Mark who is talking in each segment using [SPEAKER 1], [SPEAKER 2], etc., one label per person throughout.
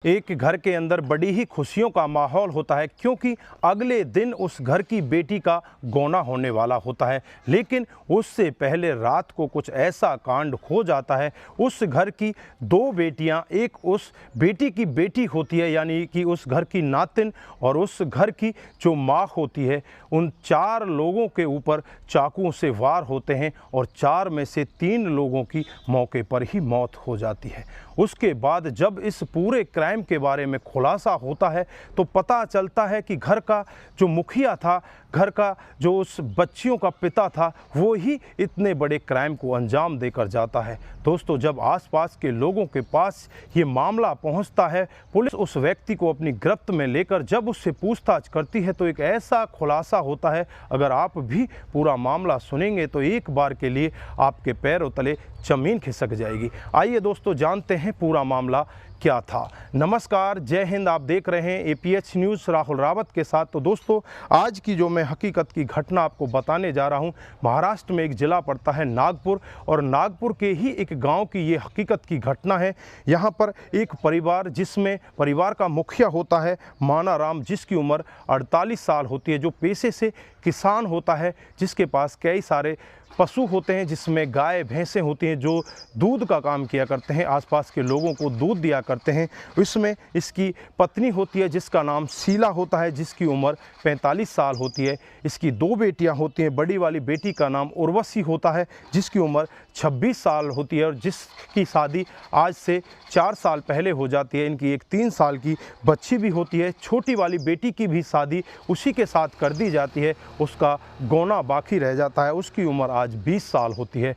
[SPEAKER 1] एक घर के अंदर बड़ी ही खुशियों का माहौल होता है क्योंकि अगले दिन उस घर की बेटी का गौना होने वाला होता है। लेकिन उससे पहले रात को कुछ ऐसा कांड हो जाता है। उस घर की दो बेटियां, एक उस बेटी की बेटी होती है यानी कि उस घर की नातिन, और उस घर की जो माँ होती है, उन 4 लोगों के ऊपर चाकुओं से वार होते हैं और 4 में से 3 लोगों की मौके पर ही मौत हो जाती है। उसके बाद जब इस पूरे क्राइम के बारे में खुलासा होता है तो पता चलता है कि घर का जो मुखिया था, घर का जो उस बच्चियों का पिता था, वो ही इतने बड़े क्राइम को अंजाम देकर जाता है। दोस्तों, जब आसपास के लोगों के पास ये मामला पहुंचता है, पुलिस उस व्यक्ति को अपनी गिरफ्त में लेकर जब उससे पूछताछ करती है तो एक ऐसा खुलासा होता है, अगर आप भी पूरा मामला सुनेंगे तो एक बार के लिए आपके पैरों तले जमीन खिसक जाएगी। आइए दोस्तों, जानते हैं पूरा मामला क्या था। नमस्कार, जय हिंद। आप देख रहे हैं APH न्यूज़ राहुल रावत के साथ। तो दोस्तों, आज की जो मैं हकीकत की घटना आपको बताने जा रहा हूं, महाराष्ट्र में एक ज़िला पड़ता है नागपुर, और नागपुर के ही एक गांव की ये हकीकत की घटना है। यहां पर एक परिवार, जिसमें परिवार का मुखिया होता है मानाराम, जिसकी उम्र 48 साल होती है, जो पेशे से किसान होता है, जिसके पास कई सारे पशु होते हैं, जिसमें गाय भैंसें होती हैं जो दूध का काम किया करते हैं, आसपास के लोगों को दूध दिया करते हैं। इसमें इसकी पत्नी होती है जिसका नाम शीला होता है, जिसकी उम्र 45 साल होती है। इसकी 2 बेटियां होती हैं। बड़ी वाली बेटी का नाम उर्वशी होता है, जिसकी उम्र 26 साल होती है और जिसकी शादी आज से 4 साल पहले हो जाती है। इनकी एक 3 साल की बच्ची भी होती है। छोटी वाली बेटी की भी शादी उसी के साथ कर दी जाती है, उसका गौना बाकी रह जाता है। उसकी उम्र आज 20 साल होती है।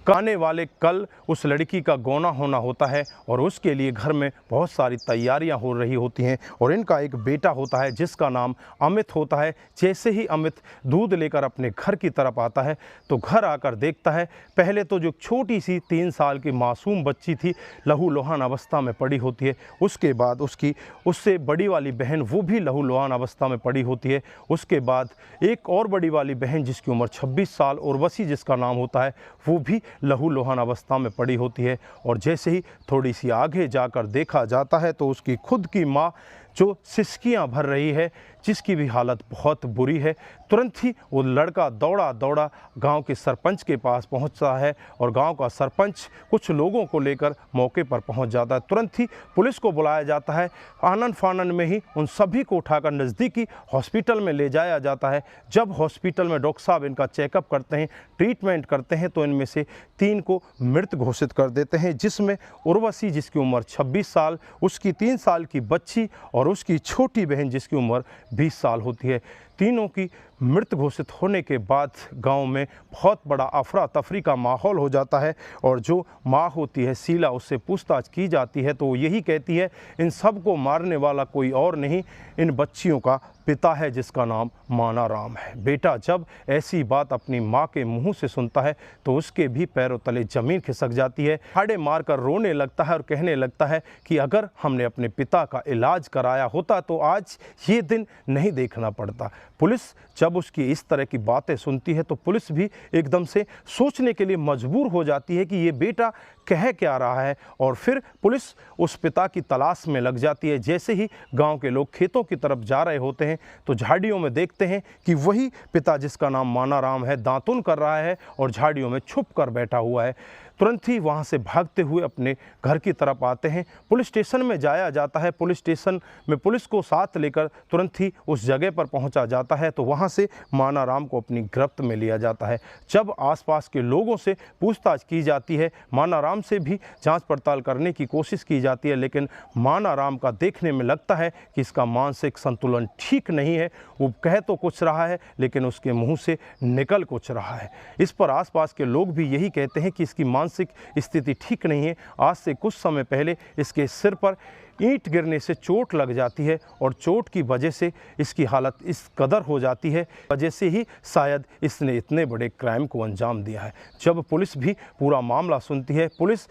[SPEAKER 1] आने वाले कल उस लड़की का गौना होना होता है और उसके लिए घर में बहुत सारी तैयारियां हो रही होती हैं। और इनका एक बेटा होता है जिसका नाम अमित होता है। जैसे ही अमित दूध लेकर अपने घर की तरफ आता है तो घर आकर देखता है, पहले तो जो छोटी सी 3 साल की मासूम बच्ची थी, लहूलुहान अवस्था में पड़ी होती है। उसके बाद उसकी उससे बड़ी वाली बहन, वो भी लहूलुहान अवस्था में पड़ी होती है। उसके बाद एक और बड़ी वाली बहन जिसकी उम्र 26 साल, उर्वशी जिसका नाम होता है, वो भी लहूलुहान अवस्था में पड़ी होती है। और जैसे ही थोड़ी सी आगे जाकर देखा जाता है तो उसकी खुद की माँ जो सिसकियां भर रही है, जिसकी भी हालत बहुत बुरी है। तुरंत ही वो लड़का दौड़ा दौड़ा गांव के सरपंच के पास पहुंचता है और गांव का सरपंच कुछ लोगों को लेकर मौके पर पहुंच जाता है। तुरंत ही पुलिस को बुलाया जाता है। आनन फानन में ही उन सभी को उठाकर नज़दीकी हॉस्पिटल में ले जाया जाता है। जब हॉस्पिटल में डॉक्टर साहब इनका चेकअप करते हैं, ट्रीटमेंट करते हैं, तो इनमें से 3 को मृत घोषित कर देते हैं, जिसमें उर्वशी जिसकी उम्र 26 साल, उसकी 3 साल की बच्ची और उसकी छोटी बहन जिसकी उम्र 20 साल होती है। तीनों की मृत घोषित होने के बाद गांव में बहुत बड़ा अफरा तफरी का माहौल हो जाता है। और जो माँ होती है शीला, उससे पूछताछ की जाती है तो वो यही कहती है, इन सब को मारने वाला कोई और नहीं, इन बच्चियों का पिता है जिसका नाम मानाराम है। बेटा जब ऐसी बात अपनी माँ के मुंह से सुनता है तो उसके भी पैरों तले ज़मीन खिसक जाती है। हाड़े मारकर रोने लगता है और कहने लगता है कि अगर हमने अपने पिता का इलाज कराया होता तो आज ये दिन नहीं देखना पड़ता। पुलिस जब उसकी इस तरह की बातें सुनती है तो पुलिस भी एकदम से सोचने के लिए मजबूर हो जाती है कि ये बेटा कह क्या रहा है। और फिर पुलिस उस पिता की तलाश में लग जाती है। जैसे ही गांव के लोग खेतों की तरफ जा रहे होते हैं तो झाड़ियों में देखते हैं कि वही पिता जिसका नाम मानाराम है दातुन कर रहा है और झाड़ियों में छुप कर बैठा हुआ है। तुरंत ही वहाँ से भागते हुए अपने घर की तरफ आते हैं। पुलिस स्टेशन में जाया जाता है। पुलिस स्टेशन में पुलिस को साथ लेकर तुरंत ही उस जगह पर पहुँचा जाता है तो वहाँ से मानाराम को अपनी गिरफ्त में लिया जाता है। जब आसपास के लोगों से पूछताछ की जाती है, मानाराम से भी जांच पड़ताल करने की कोशिश की जाती है, लेकिन मानाराम का देखने में लगता है कि इसका मानसिक संतुलन ठीक नहीं है। वो कह तो कुछ रहा है लेकिन उसके मुँह से निकल कुछ रहा है। इस पर आसपास के लोग भी यही कहते हैं कि इसकी मानसिक स्थिति ठीक नहीं है। आज से कुछ समय पहले इसके सिर पर ईंट गिरने से चोट लग जाती है और चोट की वजह से इसकी हालत इस कदर हो जाती है, वजह से ही शायद इसने इतने बड़े क्राइम को अंजाम दिया है। जब पुलिस भी पूरा मामला सुनती है, पुलिस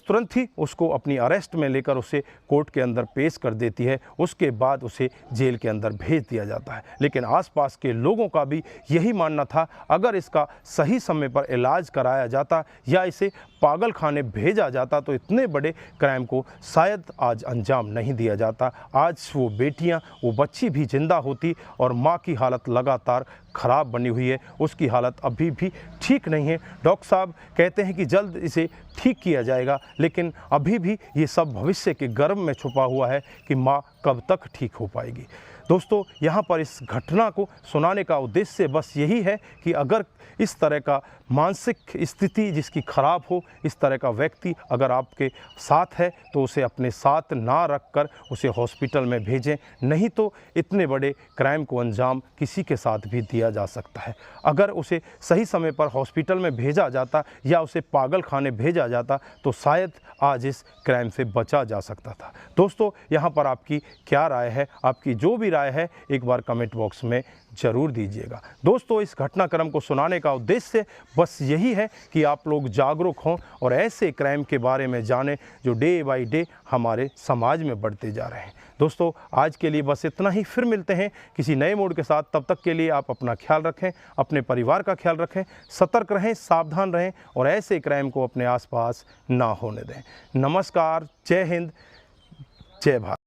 [SPEAKER 1] तुरंत ही उसको अपनी अरेस्ट में लेकर उसे कोर्ट के अंदर पेश कर देती है। उसके बाद उसे जेल के अंदर भेज दिया जाता है। लेकिन आसपास के लोगों का भी यही मानना था, अगर इसका सही समय पर इलाज कराया जाता या इसे पागल खाने भेजा जाता तो इतने बड़े क्राइम को शायद आज अंजाम नहीं दिया जाता। आज वो बेटियां, वो बच्ची भी जिंदा होती और माँ की हालत लगातार ख़राब बनी हुई है, उसकी हालत अभी भी ठीक नहीं है। डॉक्टर साहब कहते हैं कि जल्द इसे ठीक किया जाएगा, लेकिन अभी भी ये सब भविष्य के गर्भ में छुपा हुआ है कि माँ कब तक ठीक हो पाएगी। दोस्तों, यहाँ पर इस घटना को सुनाने का उद्देश्य बस यही है कि अगर इस तरह का मानसिक स्थिति जिसकी ख़राब हो, इस तरह का व्यक्ति अगर आपके साथ है तो उसे अपने साथ ना रखकर उसे हॉस्पिटल में भेजें, नहीं तो इतने बड़े क्राइम को अंजाम किसी के साथ भी दिया जा सकता है। अगर उसे सही समय पर हॉस्पिटल में भेजा जाता या उसे पागल खाने भेजा जाता तो शायद आज इस क्राइम से बचा जा सकता था। दोस्तों, यहाँ पर आपकी क्या राय है? आपकी जो भी राय है एक बार कमेंट बॉक्स में ज़रूर दीजिएगा। दोस्तों, इस घटनाक्रम को सुनाने का उद्देश्य बस यही है कि आप लोग जागरूक हों और ऐसे क्राइम के बारे में जानें जो डे बाय डे हमारे समाज में बढ़ते जा रहे हैं। दोस्तों, आज के लिए बस इतना ही। फिर मिलते हैं किसी नए मूड के साथ। तब तक के लिए आप अपना ख्याल रखें, अपने परिवार का ख्याल रखें, सतर्क रहें, सावधान रहें और ऐसे क्राइम को अपने आसपास ना होने दें। नमस्कार, जय हिंद, जय भारत।